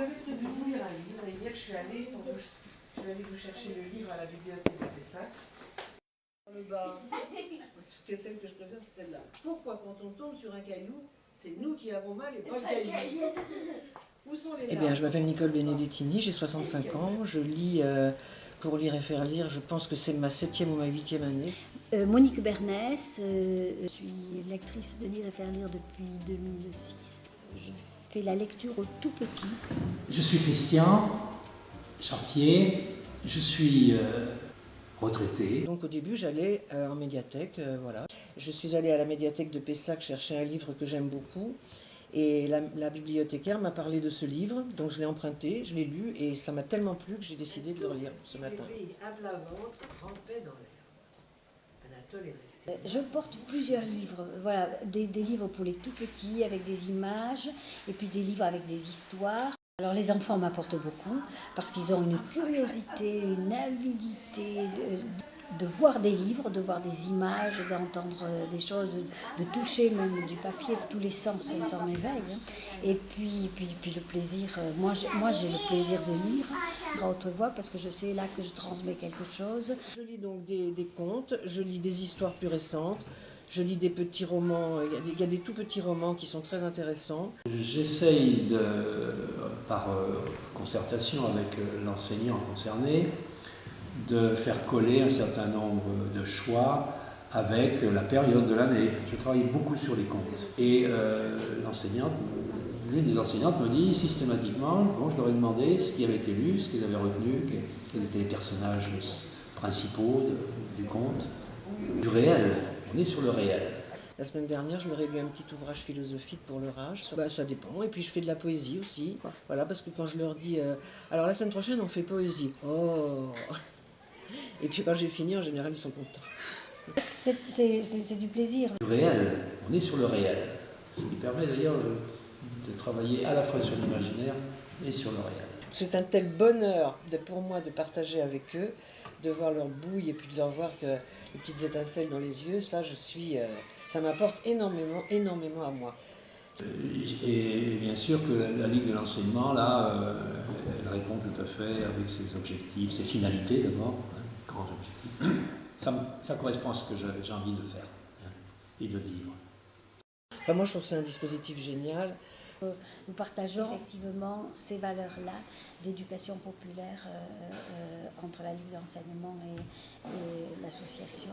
j'avais prévu de vous lire un livre, et hier je suis allée vous chercher le livre à la bibliothèque de Pessac. Dans le bas, parce que celle que je préfère, c'est celle-là. Pourquoi quand on tombe sur un caillou, c'est nous qui avons mal et pas le caillou? Où sont les larmes? Eh bien, je m'appelle Nicole Benedettini, j'ai 65 ans, je lis pour lire et faire lire, je pense que c'est ma 7e ou ma 8e année. Monique Bernès, je suis lectrice de Lire et faire lire depuis 2006. Je fais la lecture aux tout petits. Je suis Christian Chartier, je suis retraité. Donc au début j'allais en médiathèque, voilà. Je suis allée à la médiathèque de Pessac chercher un livre que j'aime beaucoup. Et la bibliothécaire m'a parlé de ce livre, donc je l'ai emprunté, je l'ai lu et ça m'a tellement plu que j'ai décidé de le relire ce matin. Je porte plusieurs livres, voilà, des livres pour les tout petits avec des images et puis des livres avec des histoires. Alors les enfants m'apportent beaucoup parce qu'ils ont une curiosité, une avidité de voir des livres, de voir des images, d'entendre des choses, de toucher même du papier. Tous les sens sont en éveil. Et puis le plaisir, moi j'ai le plaisir de lire à haute voix parce que je sais là que je transmets quelque chose. Je lis donc des contes, je lis des histoires plus récentes, je lis des petits romans, il y a des tout petits romans qui sont très intéressants. J'essaye, par concertation avec l'enseignant concerné, de faire coller un certain nombre de choix avec la période de l'année. Je travaille beaucoup sur les contes. Et l'une des enseignantes me dit systématiquement, je leur ai demandé ce qui avait été lu, ce qu'ils avaient retenu, quels étaient les personnages principaux du conte. Du réel, on est sur le réel. La semaine dernière, je leur ai lu un petit ouvrage philosophique pour leur âge. Ça dépend. Et puis je fais de la poésie aussi. Voilà, parce que quand je leur dis alors la semaine prochaine, on fait poésie. Oh. Et puis quand j'ai fini, en général, ils sont contents. C'est du plaisir. Du réel, on est sur le réel. Ce qui permet d'ailleurs de travailler à la fois sur l'imaginaire et sur le réel. C'est un tel bonheur pour moi de partager avec eux, de voir leur bouille et puis de leur voir que les petites étincelles dans les yeux, ça m'apporte énormément à moi. Et bien sûr que la Ligue de l'enseignement, là, elle répond tout à fait avec ses objectifs, ses finalités d'abord, grands objectifs. Ça correspond à ce que j'ai envie de faire et de vivre. Enfin, moi je trouve que c'est un dispositif génial. Nous partageons effectivement ces valeurs-là d'éducation populaire entre la Ligue de l'enseignement et l'association.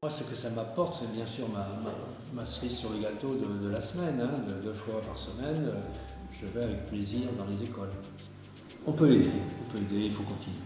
Moi, ce que ça m'apporte, c'est bien sûr ma cerise sur le gâteau de la semaine. 2 fois par semaine, je vais avec plaisir dans les écoles. On peut aider, il faut continuer.